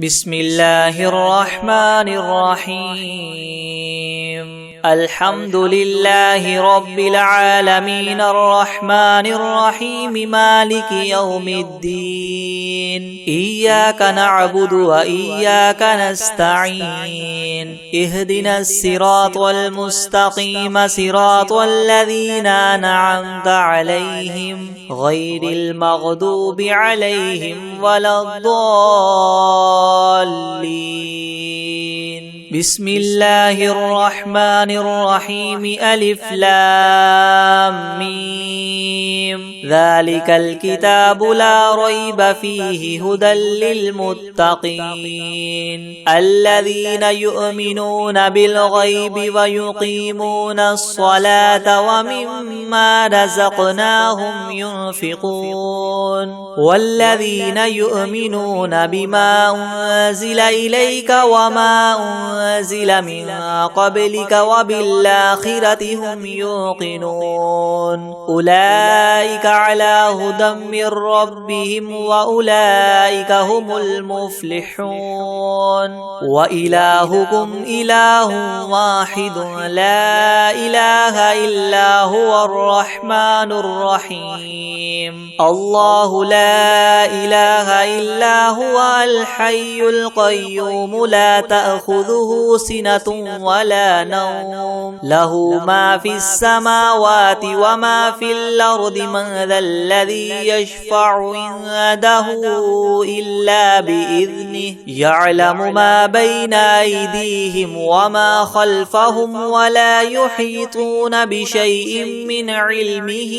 بسم الله الرحمن الرحيم الحمد لله رب العالمين الرحمن الرحيم مالك يوم الدين إياك نعبد وإياك نستعين اهدنا الصراط المستقيم صراط الذين أنعمت عليهم غير المغضوب عليهم ولا الضالين بسم الله الرحمن الرحيم ألف لام ميم ذلك الكتاب لا ريب فيه هدى للمتقين الذين يؤمنون بالغيب ويقيمون الصلاة ومما رزقناهم ينفقون والذين يؤمنون بما أنزل إليك وما أنزل من قبلك وبالآخرة هم يوقنون أولئك على هدى من ربهم وأولئك هم المفلحون وإلهكم إله واحد لا إله إلا هو الرحمن الرحيم الله لا إله إلا هو الحي القيوم لا تأخذه سنة ولا نوم له ما في السماوات وما في الأرض من ذا الذي يشفع عنده إلا بإذنه يعلم ما بين أيديهم وما خلفهم ولا يحيطون بشيء من علمه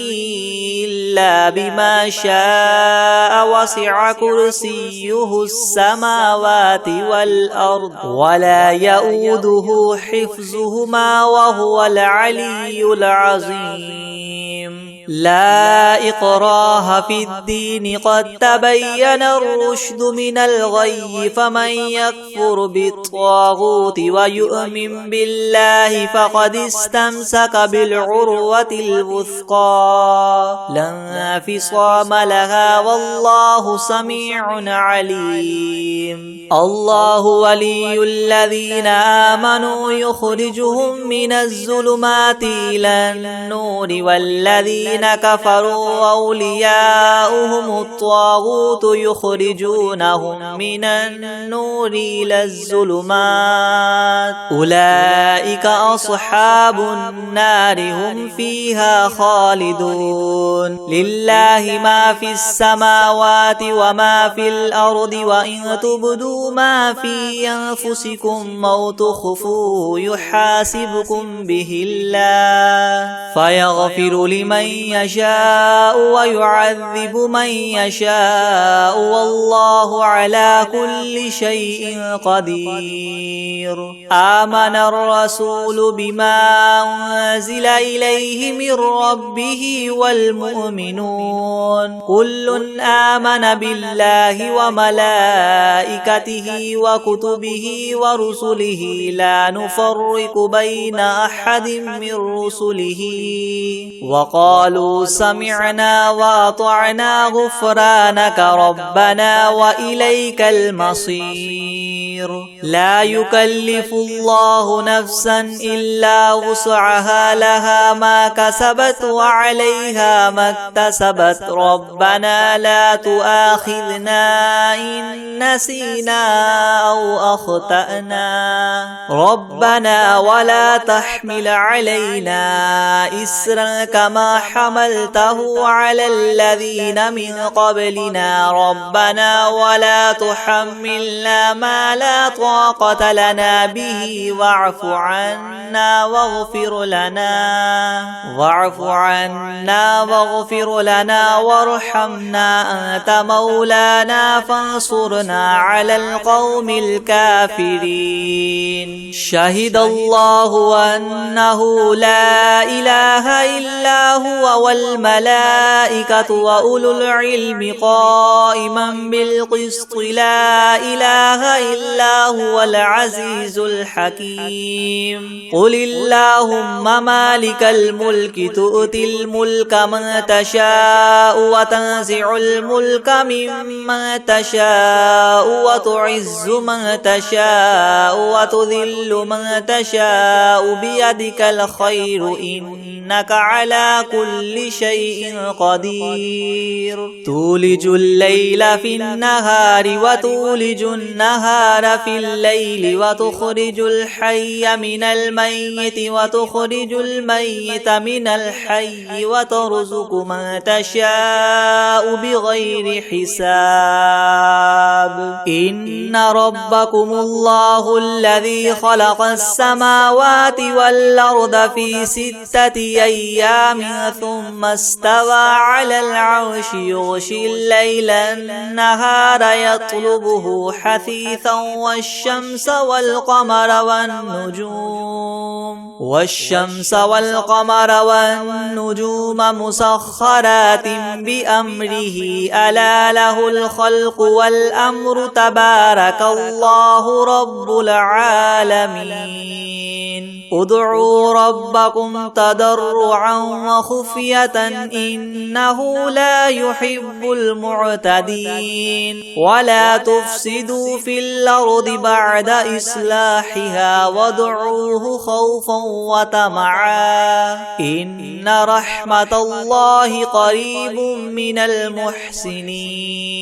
إلا بما شاء وسع كرسيه السماوات والأرض ولا يؤوده حفظهما وهو العلي العظيم لا إكراه في الدين قد تبين الرشد من الغي فمن يكفر بالطاغوت ويؤمن بالله فقد استمسك بالعروة الوثقى لا انفصام لها والله سميع عليم الله ولي الذين آمنوا يخرجهم من الظلمات إلى النور والذين كفروا أولياؤهم الطاغوت يخرجونهم من النور إلى الظلمات أولئك أصحاب النار هم فيها خالدون لله ما في السماوات وما في الأرض وإن تبدوا ما في أنفسكم أو تخفوه يحاسبكم به الله فيغفر لمن يشاء ويعذب من يشاء والله على كل شيء قدير آمن الرسول بما أنزل إليه من ربه والمؤمنون كل آمن بالله وملائكته وكتبه ورسله لا نفرق بين أحد من رسله وقالوا سمعنا وأطعنا غفرانك ربنا وإليك المصير لا يكلف الله نفسا إلا وسعها لها ما كسبت وعليها ما اكتسبت ربنا لا تؤاخذنا إن نسينا أو أخطأنا ربنا ولا تحمل علينا إسرا كما حملته على الذين من قبلنا ربنا ولا تحملنا ما لا طاقة لنا به واعف عنا واغفر لنا وارحمنا أنت مولانا فانصرنا على القوم الكافرين شهد الله أنه لا إله إلا هو والملائكة وأولو العلم قائما بالقسط لا إله إلا هو العزيز الحكيم قل اللهم مالك الملك تؤتي الملك من تشاء وتنزع الملك ممن تشاء وتعز من تشاء وتذل من تشاء بيدك الخير إنك على كل شيء قدير تولج الليل في النهار وتولج النهار في الليل وتخرج الحي من الميت وتخرج الميت من الحي وترزق من تشاء بغير حساب إن ربكم الله الذي خلق السماوات والأرض في 6 أيام ثم استوى على العرش يغشي الليل النهار يطلبه حثيثا والشمس والقمر والنجوم مسخرات بأمره ألا له الخلق والأمر تبارك الله رب العالمين ادعوا ربكم تضرعا وخفية إنه لا يحب المعتدين ولا تفسدوا في الأرض بعد إصلاحها وادعوه خوفا وطمعا إن رحمة الله قريب من المحسنين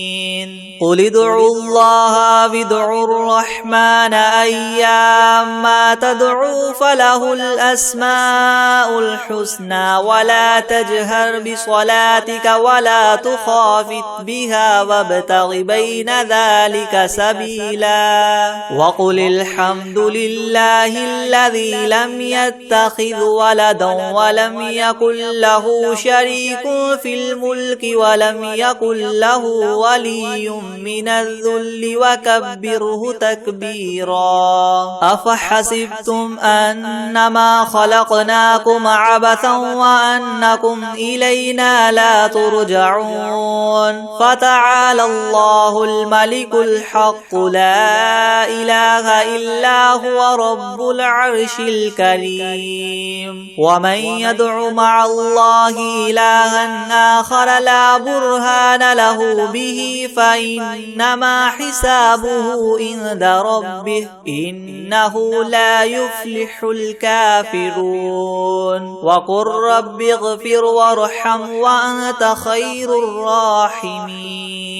قل ادعوا الله وادعوا الرحمن أيما تدعوا فله الأسماء الحسنى ولا تجهر بصلاتك ولا تخافت بها وابتغ بين ذلك سبيلا وقل الحمد لله الذي لم يتخذ ولدا ولم يكن له شريك في الملك ولم يكن له ولي من الذل وكبره تكبيرا أفحسبتم أنما خلقناكم عبثا وأنكم إلينا لا ترجعون فتعالى الله الملك الحق لا إله إلا هو رب العرش الكريم ومن يدع مع الله إلها آخر لا برهان له به فإنما حسابه عند ربه إنه لا يفلح الكافرون وقل رب اغفر وارحم وأنت خير الراحمين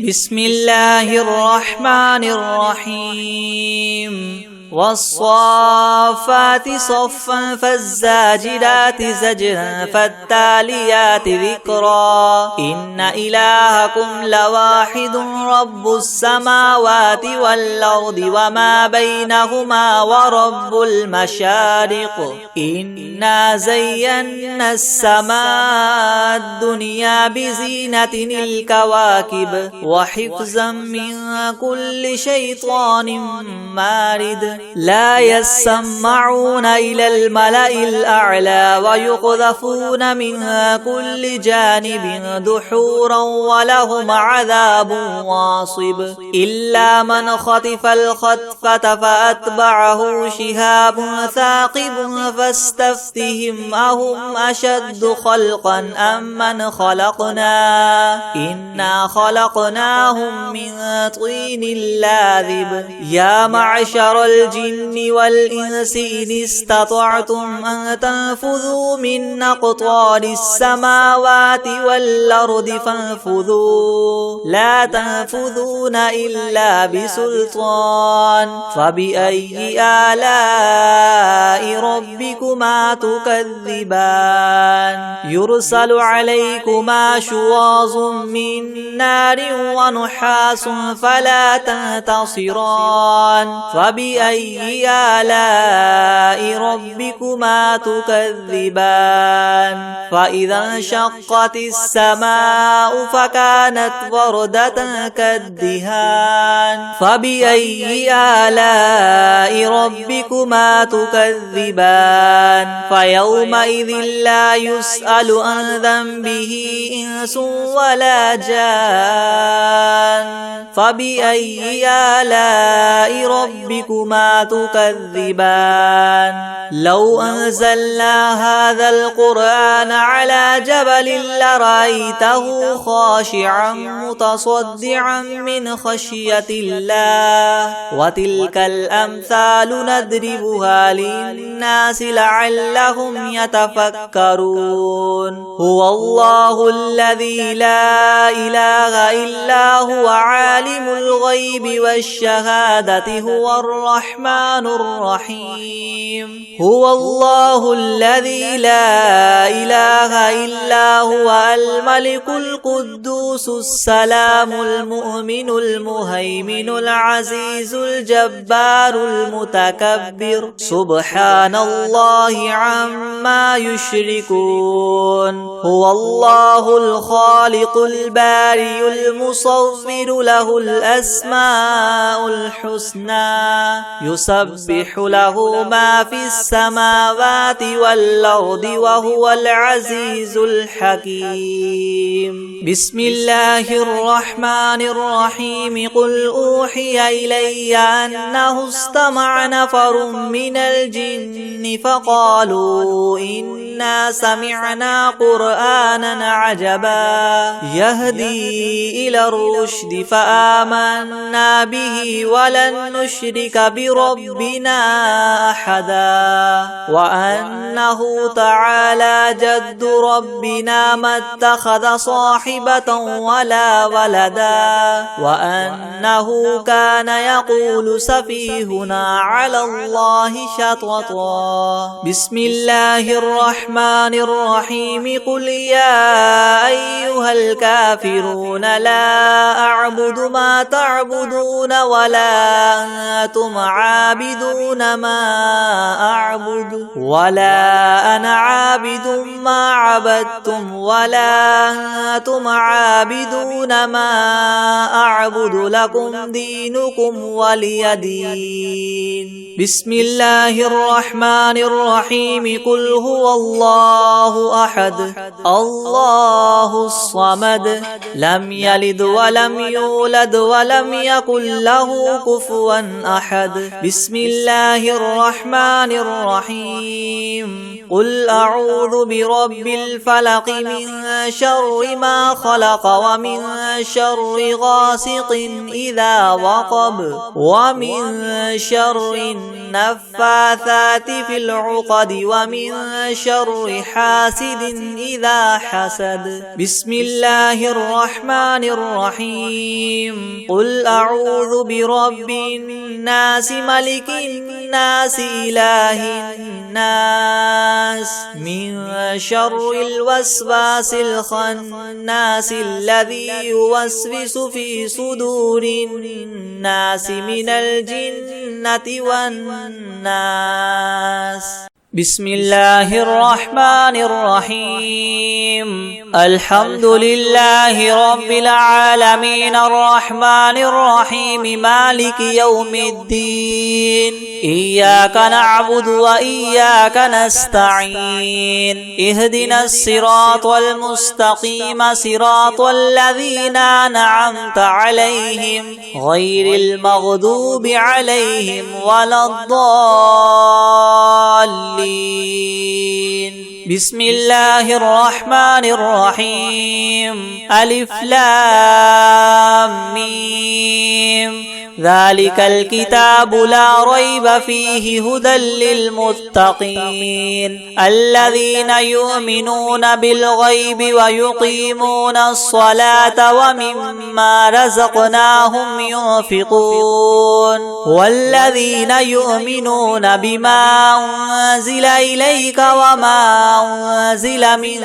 بسم الله الرحمن الرحيم والصافات صفا فالزاجرات زجرا فالتاليات ذكرا إن إلهكم لواحد رب السماوات والأرض وما بينهما ورب المشارق إنا زينا السماء الدنيا بزينة الكواكب وحفظا من كل شيطان مارد لا يسمعون إلى الملأ الأعلى ويقذفون من كل جانب دحورا ولهم عذاب واصب إلا من خطف الخطفة فأتبعه شهاب ثاقب فاستفتهم أهم أشد خلقا أم من خلقنا إنا خلقناهم من طين لاذب يا معشر الجن والإنس إن استطعتم أن تنفذوا من أقطار السماوات والأرض فانفذوا لا تنفذون إلا بسلطان فبأي آلاء ربكما تكذبان يرسل عليكما شواظ من نار ونحاس فلا تنتصران فبأي آلاء ربكما تكذبان فإذا انشقت السماء فكانت وردة كالدهان فبأي آلاء ربكما تكذبان فيومئذ لا يسأل عن ذنبه إنس ولا جان فبأي آلاء ربكما تكذبان لو أنزلنا هذا القرآن على جبل لرأيته خاشعا متصدعا من خشية الله وتلك الأمثال نضربها للناس لعلهم يتفكرون هو الله الذي لا إله إلا هو عالم الغيب والشهادة هو الرحمن الرحيم هو الله الذي لا إله إلا هو الملك القدوس السلام المؤمن المهيمن العزيز الجبار المتكبر سبحان الله عما يشركون هو الله الخالق البارئ المصور له الأسماء الحسنى يسبح له ما في السماوات والأرض وهو العزيز الحكيم بسم الله الرحمن الرحيم قل أوحي إلي أنه استمع نفر من الجن فقالوا إنا سمعنا قرآنا عجبا يهدي إلى الرشد فآمنا به ولن نشرك بربنا أحدا وأنه تعالى جد ربنا ما اتخذ صاحبة ولا ولدا وأنه كان يقول سفيهنا على الله شططا بسم الله الرحمن الرحيم قل يا أيها الكافرون لا أعبد ما تعبدون ولا أنتم عابدون ما أعبد ولا أنا عابد ما عبدتم ولا أنتم عابدون ما أعبد لكم دينكم ولي دين بسم الله الرحمن الرحيم قل هو الله أحد الله الصمد لم يلد ولم يولد ولم يكن له كفوا أحد بسم الله الرحمن الرحيم قل أعوذ برب الفلق من شر ما خلق ومن شر غاسق إذا وقب ومن شر النفاثات في العقد ومن شر حاسد إذا حسد بسم الله الرحمن الرحيم قل أعوذ برب الناس ملك الناس إله الناس من شر الوسواس الخناس الذي يوسوس في صدور الناس من الجنة والناس بسم الله الرحمن الرحيم الحمد لله رب العالمين الرحمن الرحيم مالك يوم الدين إياك نعبد وإياك نستعين اهدنا الصراط المستقيم صراط الذين أنعمت عليهم غير المغضوب عليهم ولا الضالين بسم الله الرحمن الرحيم ألف لام ميم ذلك الكتاب لا ريب فيه هدى للمتقين الذين يؤمنون بالغيب ويقيمون الصلاة ومما رزقناهم ينفقون والذين يؤمنون بما أنزل إليك وما أنزل من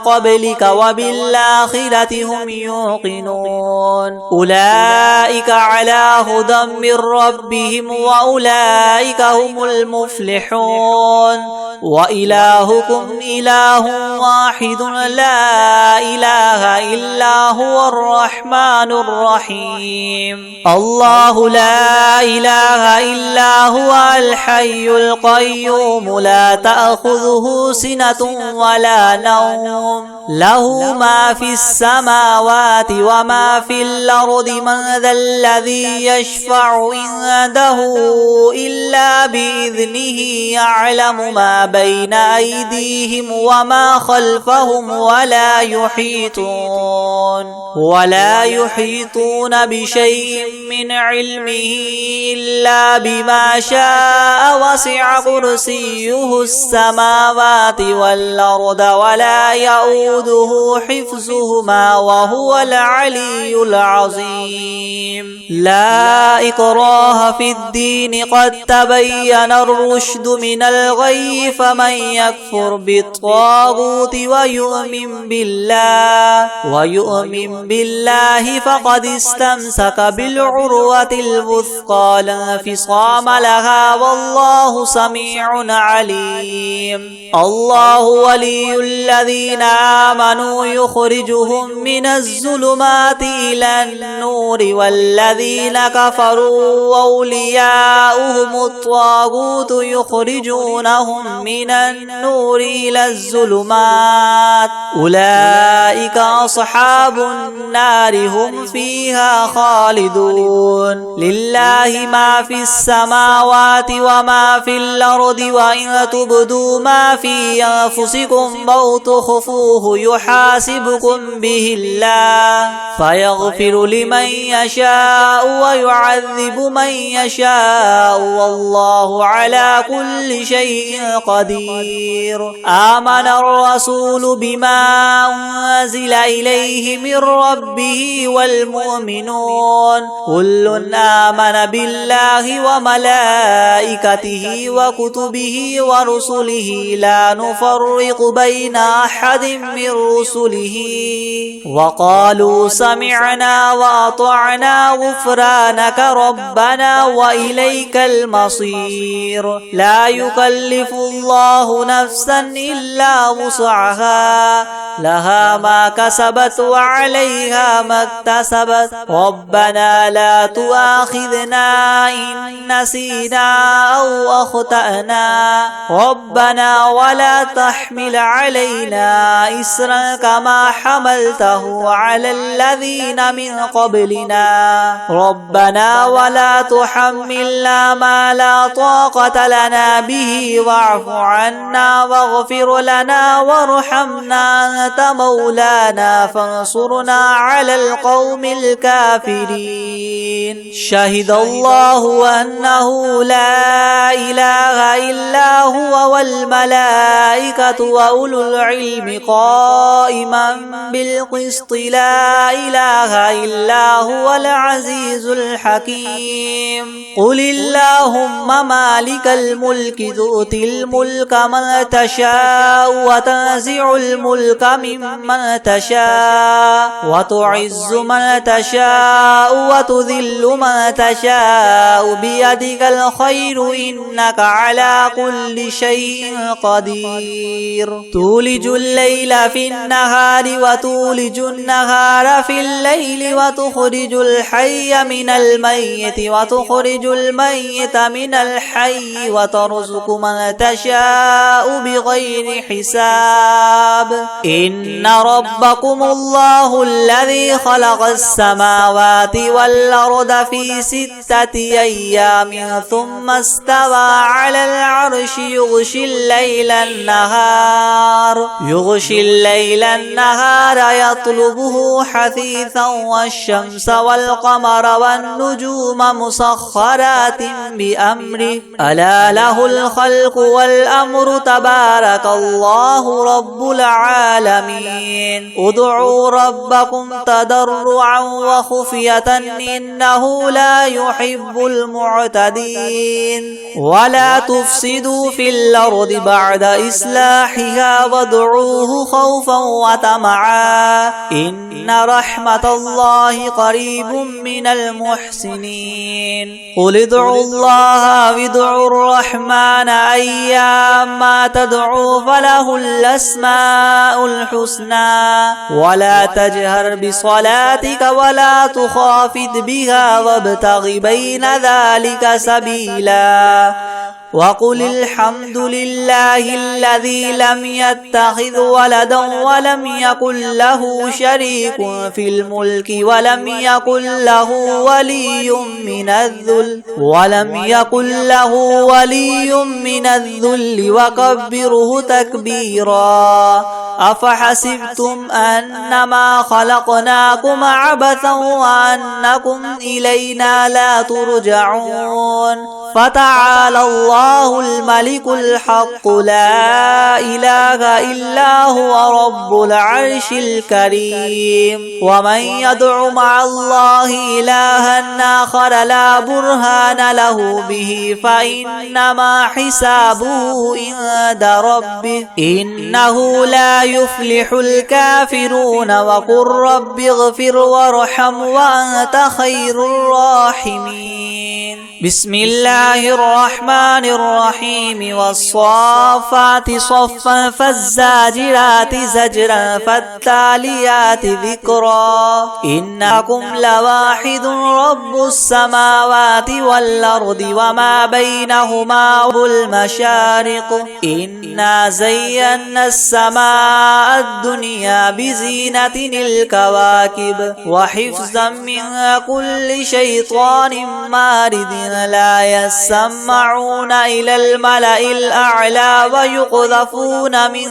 قبلك وبالآخرة هم يوقنون أولئك على هدى من ربهم وأولئك هم المفلحون وإلهكم إله واحد لا إله إلا هو الرحمن الرحيم الله لا إله إلا هو الحي القيوم لا تأخذه سنة ولا نوم له ما في السماوات وما في الأرض من ذا الذي يشفع عنده إلا بإذنه يعلم ما بين أيديهم وما خلفهم ولا يحيطون بشيء من علمه إلا بما شاء وسع كرسيه السماوات والأرض ولا يؤوده حفظهما وهو العلي العظيم لا إكراه في الدين قد تبين الرشد من الغي فمن يكفر بالطاغوت ويؤمن بالله فقد استمسك بالعروة الوثقى لا انفصام لها والله سميع عليم الله ولي الذين آمنوا يخرجهم من الظلمات إلى النور والذين كفروا أولياؤهم الطاغوت يخرجونهم من النور إلى الظلمات أولئك أصحاب النار هم فيها خالدون لله ما في السماوات وما في الأرض وإن تبدوا ما في أنفسكم أو تخفوه يحاسبكم به الله فيغفر لمن يشاء ويعذب من يشاء والله على كل شيء قدير آمن الرسول بما أنزل إليه من ربه والمؤمنون كل آمن بالله وملائكته وكتبه ورسله لا نفرق بين أحد من رسله وقالوا سمعنا وأطعنا غفرانك ربنا وإليك المصير لا يكلف الله نفسا إلا وسعها لها ما كسبت وعليها ما اكتسبت ربنا لا تؤاخذنا إن نسينا أو أخطأنا ربنا ولا تحمل علينا إسرا كما حملته على الذين من قبلنا ربنا ولا تحملنا ما لا طاقة لنا به واعف عنا واغفر لنا وارحمنا أنت مولانا فانصرنا على القوم الكافرين شهد الله أنه لا إله إلا هو والملائكة وأولو العلم قائما بالقسط لا إله إلا هو العزيز الحكيم قل اللهم مالك الملك تؤتي الملك من تشاء وتنزع الملك ممن تشاء وتعز من تشاء وتذل من تشاء بيدك الخير إنك على كل شيء قدير تولج الليل في النهار وتولج النهار في الليل وتخرج الحي من الميت وتخرج الميت من الحي وترزق من تشاء بغير حساب إن ربكم الله الذي خلق السماوات والأرض في 6 أيام ثم استوى على العرش يغشي الليل النهار يطلبه حثيثا والشمس والقمر والنجوم مسخرات بأمره ألا له الخلق والأمر تبارك الله رب العالمين ادعوا ربكم تضرعا وخفية إنه لا يحب يحب المعتدين ولا تفسدوا في الأرض بعد إصلاحها وادعوه خوفا وطمعا إن رحمة الله قريب من المحسنين قل ادعوا الله وادعوا الرحمن أيما تدعوا فله الأسماء الحسنى ولا تجهر بصلاتك ولا تخافت بها وابتغ بين ذلك سبيلا وقل الحمد لله الذي لم يتخذ ولدا ولم يكن له شريك في الملك ولم يكن له ولي من الذل وكبره تكبيرا أفحسبتم أنما خلقناكم عبثا وأنكم إلينا لا ترجعون فتعالى الله الملك الحق لا إله إلا هو رب العرش الكريم ومن يدع مع الله إلها آخر لا برهان له به فإنما حسابه عند ربه إنه لا يفلح الكافرون وقل رب اغفر وارحم وأنت خير الراحمين بسم الله الرحمن الرحيم والصافات صفا فالزاجرات زجرا فالتاليات ذكرا إنكم لواحد رب السماوات والأرض وما بينهما والمشارق إنا زينا السماء الدنيا بزينة الكواكب وحفظا من كل شيطان مارد لا يسمعون إلى الملأ الأعلى ويقذفون من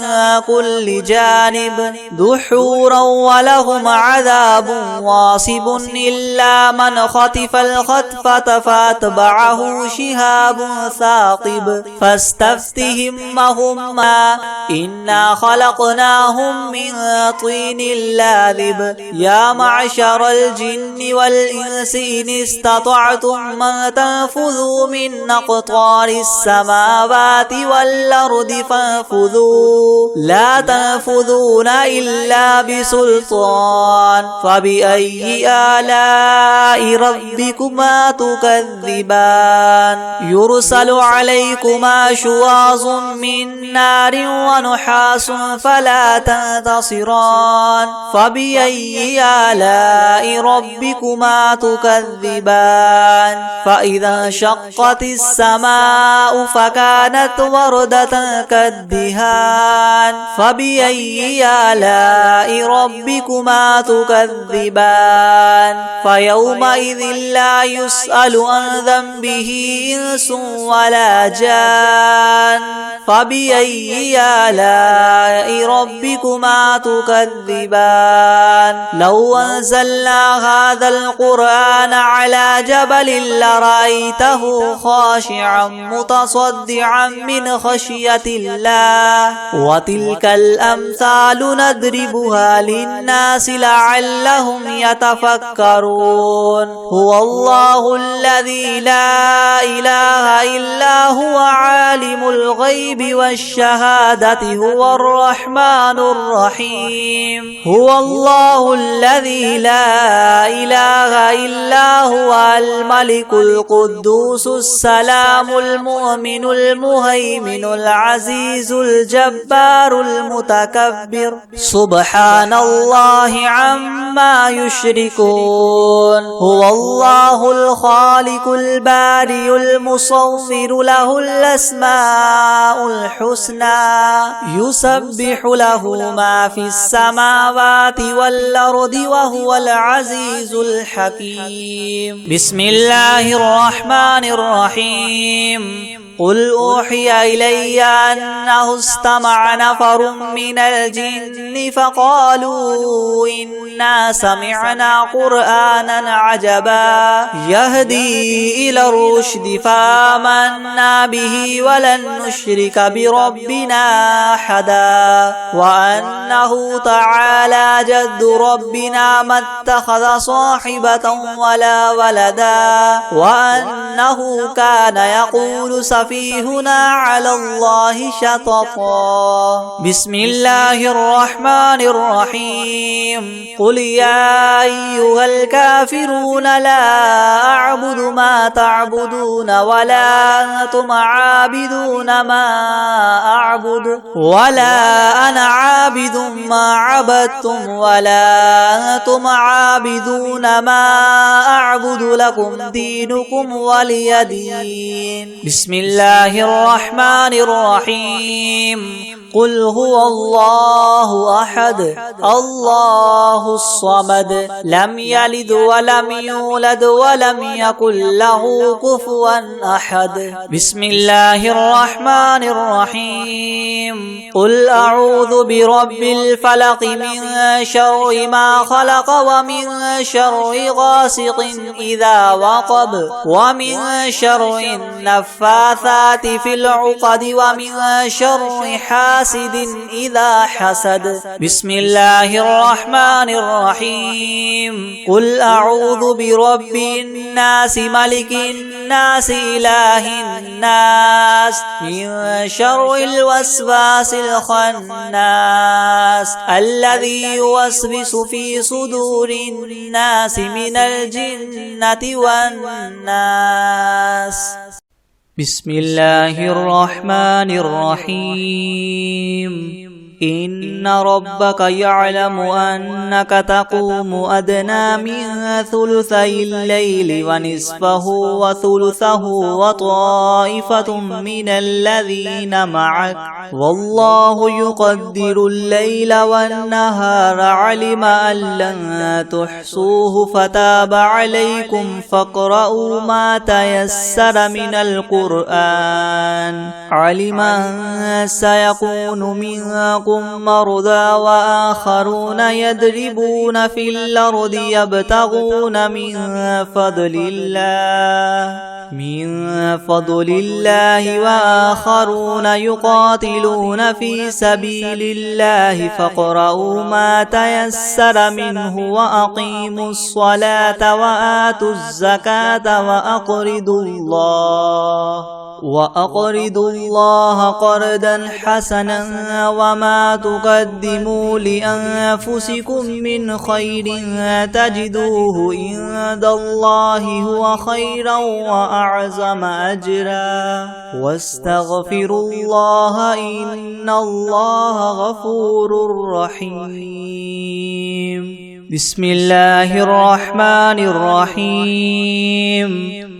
كل جانب دحورا ولهم عذاب واصب إلا من خطف الخطفة فاتبعه شهاب ثاقب فاستفتهم وهما إنا خلقناهم من طين لاذب يا معشر الجن والإنس إن استطعتم من تنفذوا من أقطار السماوات والأرض فانفذوا لا تنفذون إلا بسلطان فبأي آلاء ربكما تكذبان يرسل عليكما شواظ من نار ونحاس فلا تنتصران فبأي آلاء ربكما تكذبان فإذا انشقت السماء فكانت وردة كالدهان فبأي آلاء ربكما تكذبان فيومئذ لا يسأل عن ذنبه إنس ولا جان فبأي آلاء ربكما تكذبان لو أنزلنا هذا القرآن على جبل لرأيته خاشعا متصدعا من خشية الله وتلك الأمثال نضربها للناس لعلهم يتفكرون هو الله الذي لا إله إلا هو عالم الغيب والشهادة هو الرحمن الرحيم هو الله الذي لا إله إلا هو الملك القدوس السلام المؤمن المهيمن العزيز الجبار المتكبر سبحان الله عما يشركون هو الله الخالق البارئ المصور له الأسماء الحسنى يسبح له ما في السماوات والأرض وهو العزيز الحكيم بسم الله الرحمن الرحيم قل أوحي إلي أنه استمع نفر من الجن فقالوا إنا سمعنا قرآنا عجبا يهدي إلى الرشد فآمنا به ولن نشرك بربنا أحدا وأنه تعالى جد ربنا ما اتخذ صاحبة ولا ولدا وأنه كان يقول سفيهنا على الله شططا. بسم الله الرحمن الرحيم. قل يا أيها الكافرون لا أعبد ما تعبدون ولا أنتم عابدون ما أعبد ولا أنا عابد ما عبدتم ولا أنتم عابدون ما أعبد لكم دينكم ولي دين. بسم الله الرحمن الرحيم. قل هو الله أحد الله الصمد لم يلد ولم يولد ولم يكن له كفوا أحد. بسم الله الرحمن الرحيم. قل أعوذ برب الفلق من شر ما خلق ومن شر غاسق إذا وقب ومن شر النفاثات في العقد ومن شر حاسد إذا حسد. بسم الله الرحمن الرحيم. قل أعوذ برب الناس ملك الناس إله الناس من شر الوسواس الخناس الذي يوسوس في صدور الناس من الجنة والناس. بسم الله الرحمن الرحيم. إن ربك يعلم أنك تقوم أدنى من ثلثي الليل ونصفه وثلثه وطائفة من الذين معك والله يقدر الليل والنهار علم أن لن تحصوه فتاب عليكم فاقرؤوا ما تيسر من القرآن علم أن سيكون منكم مرضى وآخرون يضربون في الأرض يبتغون من فضل الله وآخرون يقاتلون في سبيل الله فاقرؤوا ما تيسر منه وأقيموا الصلاة وآتوا الزكاة وأقرضوا الله قرضا حسنا وما تقدموا لأنفسكم من خير تجدوه عند الله هو خيرا وأعظم أجرا واستغفروا الله إن الله غفور رحيم. بسم الله الرحمن الرحيم.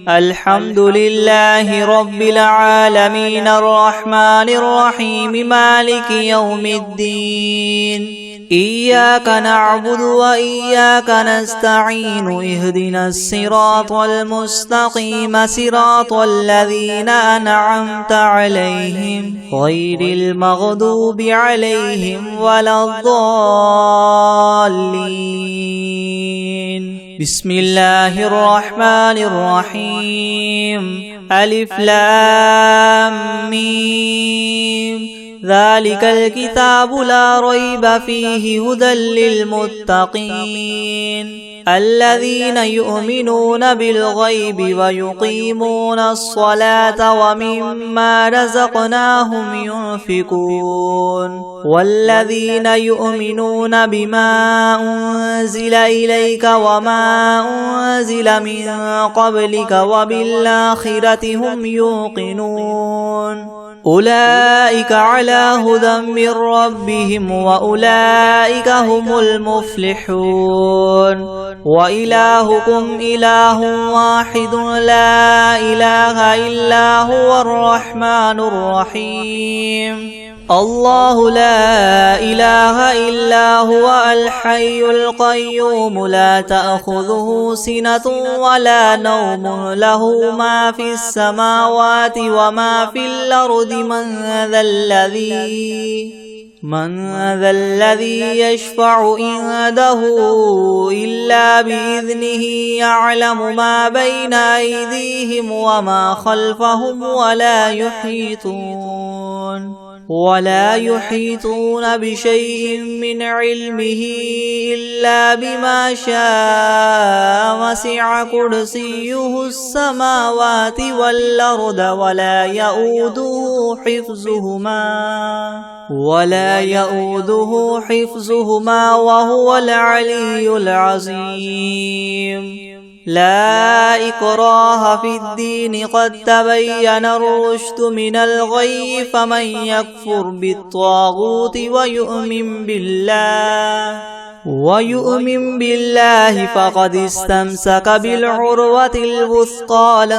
الحمد لله رب العالمين الرحمن الرحيم مالك يوم الدين إياك نعبد وإياك نستعين اهدنا الصراط المستقيم صراط الذين أنعمت عليهم غير المغضوب عليهم ولا الضالين. بسم الله الرحمن الرحيم. ألف لام ميم ذلك الكتاب لا ريب فيه هدى للمتقين الذين يؤمنون بالغيب ويقيمون الصلاة ومما رزقناهم ينفقون والذين يؤمنون بما أنزل إليك وما أنزل من قبلك وبالآخرة هم يوقنون أولئك على هدى من ربهم وأولئك هم المفلحون. وإلهكم إله واحد لا إله إلا هو الرحمن الرحيم. الله لا إله إلا هو الحي القيوم لا تأخذه سنة ولا نوم له ما في السماوات وما في الأرض من ذا الذي يشفع عنده إلا بإذنه يعلم ما بين أيديهم وما خلفهم ولا يحيطون بشيء من علمه إلا بما شاء وسع كرسيه السماوات والأرض ولا يؤوده حفظهما وهو العلي العظيم لا إكراه في الدين قد تبين الرشد من الغي فمن يكفر بالطاغوت ويؤمن بالله فقد استمسك بالعروة الوثقى لا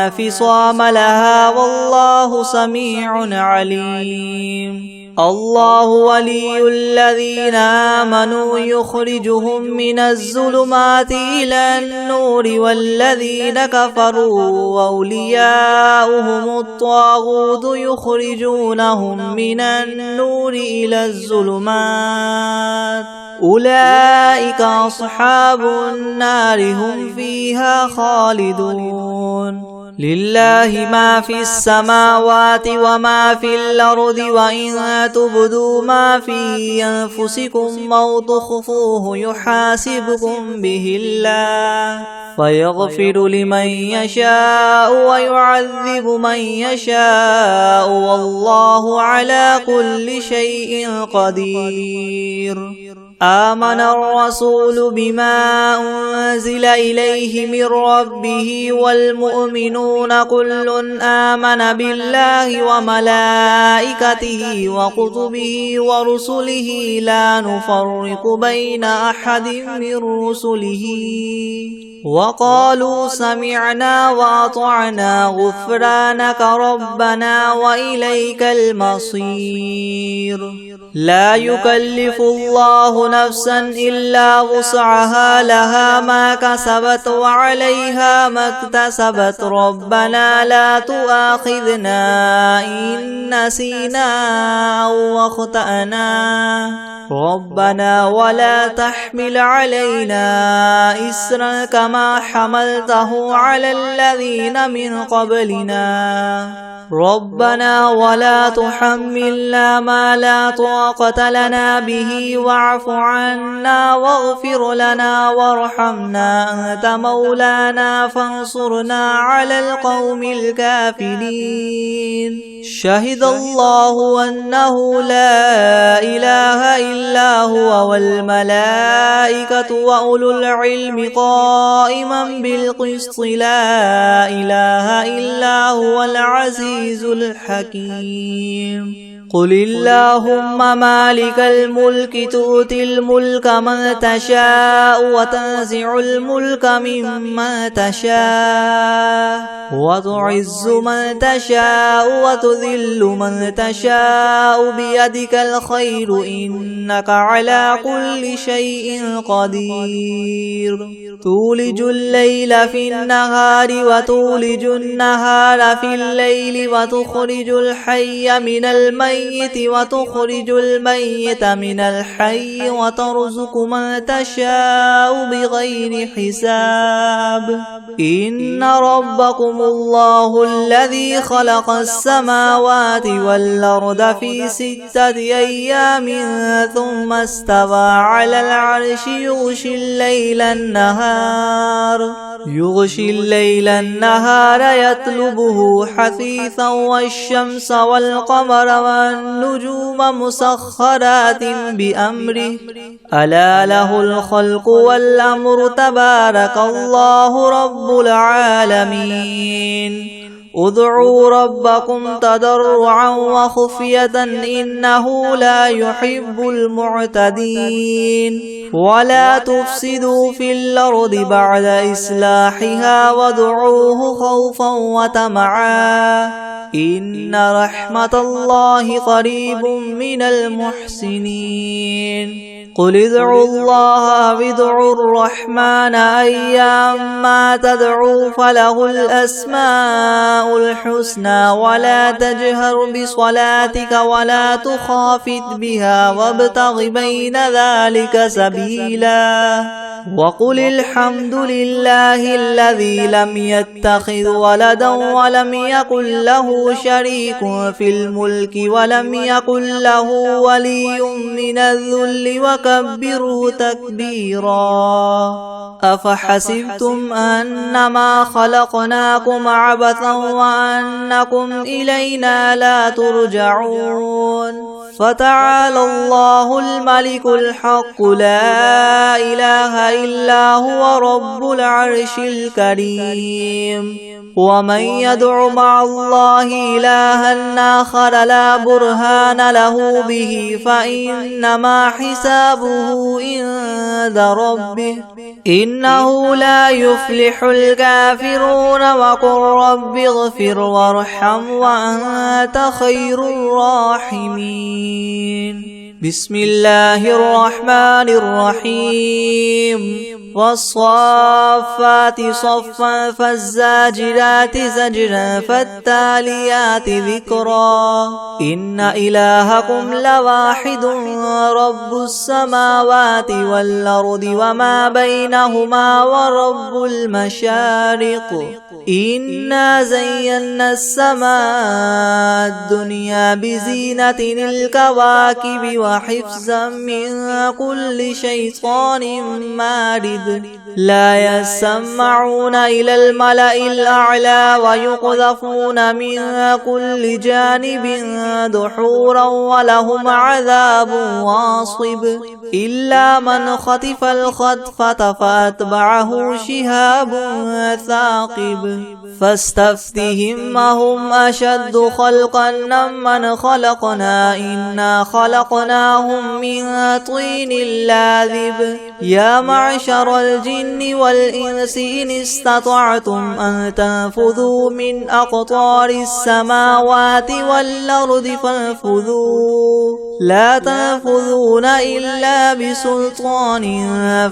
انفصام لها والله سميع عليم الله ولي الذين آمنوا يخرجهم من الظلمات إلى النور والذين كفروا أولياؤهم الطاغوت يخرجونهم من النور إلى الظلمات أولئك أصحاب النار هم فيها خالدون لله ما في السماوات وما في الأرض وإن تبدوا ما في أنفسكم أو تخفوه يحاسبكم به الله فيغفر لمن يشاء ويعذب من يشاء والله على كل شيء قدير آمن الرسول بما أنزل إليه من ربه والمؤمنون كل آمن بالله وملائكته وكتبه ورسله لا نفرق بين أحد من رسله وقالوا سمعنا وأطعنا غفرانك ربنا وإليك المصير لا يكلف الله نفسا إلا وسعها لها ما كسبت وعليها ما اكتسبت ربنا لا تؤاخذنا إن نسينا أو أخطأنا ربنا ولا تحمل علينا إسرا كما حملته على الذين من قبلنا ربنا ولا تحملنا ما لا طاقة لنا به واعف عنا واغفر لنا وارحمنا أنت مولانا فانصرنا على القوم الكافرين شهد الله أنه لا إله إلا هو والملائكة وأولو العلم قائما بالقسط لا إله إلا هو العزيز الحكيم قل اللهم مالك الملك تؤتي الملك من تشاء وتنزع الملك ممن تشاء وتعز من تشاء وتذل من تشاء بيدك الخير إنك على كل شيء قدير تولج الليل في النهار وتولج النهار في الليل وتخرج الحي من الميت وتخرج الميت من الحي وترزق من تشاء بغير حساب إن ربكم الله الذي خلق السماوات والأرض في 6 أيام ثم استوى على العرش يغشي الليل النهار يطلبه حثيثا والشمس والقمر والنجوم مسخرات بأمره ألا له الخلق والأمر تبارك الله رب العالمين ادعوا ربكم تضرعا وخفية إنه لا يحب المعتدين ولا تفسدوا في الأرض بعد إصلاحها وادعوه خوفا وطمعا إن رحمة الله قريب من المحسنين قل ادعوا الله وادعوا الرحمن أيما تدعوا فله الأسماء الحسنى ولا تجهر بصلاتك ولا تخافت بها وابتغ بين ذلك سبيلا وقل الحمد لله الذي لم يتخذ ولدا ولم يكن له شريك في الملك ولم يكن له ولي من الذل وكبره تكبيرا أفحسبتم أنما خلقناكم عبثا وأنكم إلينا لا ترجعون فتعالى الله الملك الحق لا إله إلا هو رب العرش الكريم ومن يدع مع الله إلها آخر لا برهان له به فإنما حسابه عند ربه إنه لا يفلح الكافرون وقل رب اغفر وارحم وأنت خير الراحمين بسم الله الرحمن الرحيم والصافات صفا فالزاجرات زجرا فالتاليات ذكرا إن إلهكم لواحد رب السماوات والأرض وما بينهما ورب المشارق إنا زينا السماء الدنيا بزينة الكواكب وحفظا من كل شيطان مارد لا يسمعون إلى الملأ الأعلى ويقذفون من كل جانب دحورا ولهم عذاب واصب إلا من خطف الخطفة فأتبعه شهاب ثاقب فاستفتهم أهم أشد خلقا ممن خلقنا إنا خلقناهم من طين لاذب يا معشر الجن والإنس إن استطعتم أن تنفذوا من أقطار السماوات والأرض فانفذوا لا تنفذون إلا بسلطان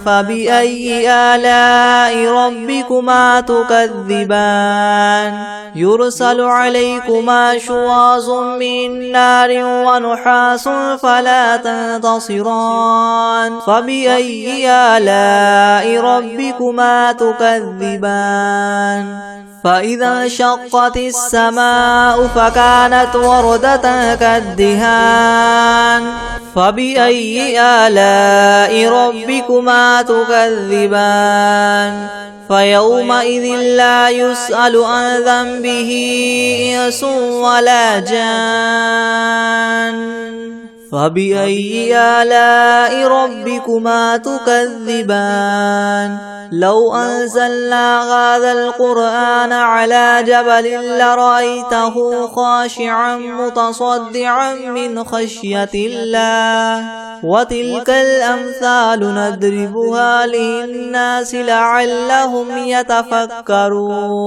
فبأي آلاء ربكما تكذبان يرسل عليكما شواظ من نار ونحاس فلا تنتصران فبأي آلاء ربكما تكذبان فإذا انشقت السماء فكانت وردة كالدهان فبأي آلاء ربكما تكذبان فيومئذ لا يسأل عن ذنبه إنس ولا جان فبأي آلاء ربكما تكذبان لو أنزلنا هذا القرآن على جبل لرأيته خاشعا متصدعا من خشية الله وتلك الأمثال نضربها للناس لعلهم يتفكرون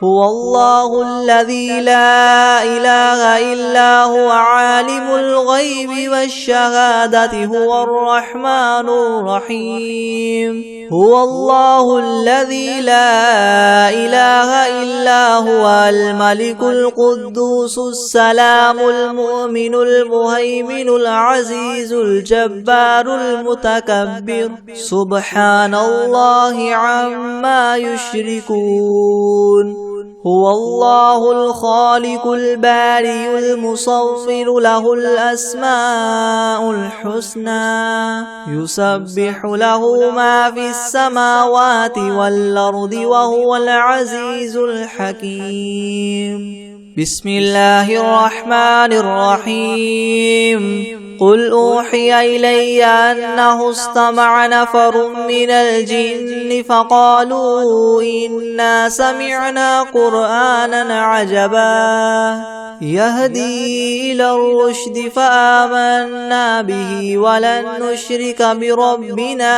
هو الله الذي لا إله إلا هو عالم الغيب والشهادة هو الرحمن الرحيم هو الله الذي لا إله إلا هو الملك القدوس السلام المؤمن المهيمن العزيز الجبار المتكبر سبحان الله عما يشركون هو الله الخالق البارئ المصور له الأسماء الحسنى يسبح له ما في السماوات والأرض وهو العزيز الحكيم بسم الله الرحمن الرحيم قل أوحي إلي أنه استمع نفر من الجن فقالوا إنا سمعنا قرآنا عجبا يهدي إلى الرشد فآمنا به ولن نشرك بربنا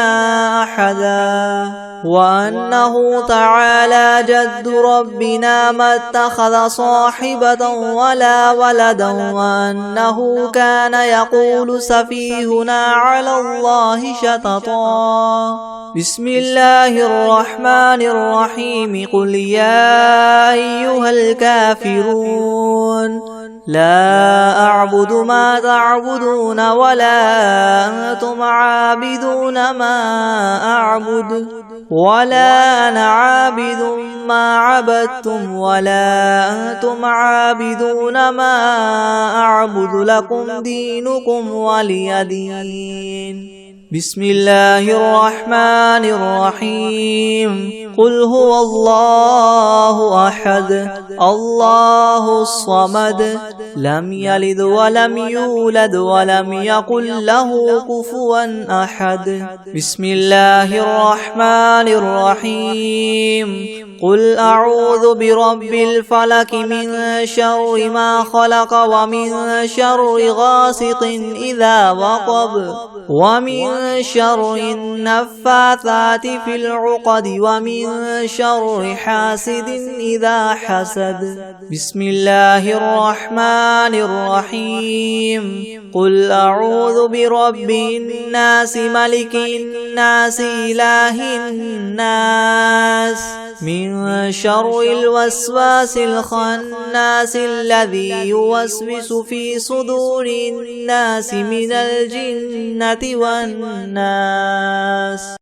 أحدا وأنه تعالى جد ربنا ما اتخذ صاحبة ولا ولدا وأنه كان يقول سفيهنا على الله شططا بسم الله الرحمن الرحيم قل يا أيها الكافرون لا أعبد ما تعبدون ولا أنتم عابدون ما أعبد ولا أنا عابد ما عبدتم ولا أنتم عابدون ما أعبد لكم دينكم ولي دين بسم الله الرحمن الرحيم قل هو الله أحد الله الصمد لم يلد ولم يولد ولم يكن له كفوا أحد بسم الله الرحمن الرحيم قل أعوذ برب الفلك من شر ما خلق ومن شر غاسق إذا وقب ومن شر النفاثات في العقد ومن شر حاسد إذا حسد بسم الله الرحمن الرحيم قل أعوذ برب الناس ملك الناس إله الناس من شر الوسواس الخناس الذي يوسوس في صدور الناس من الجنة والناس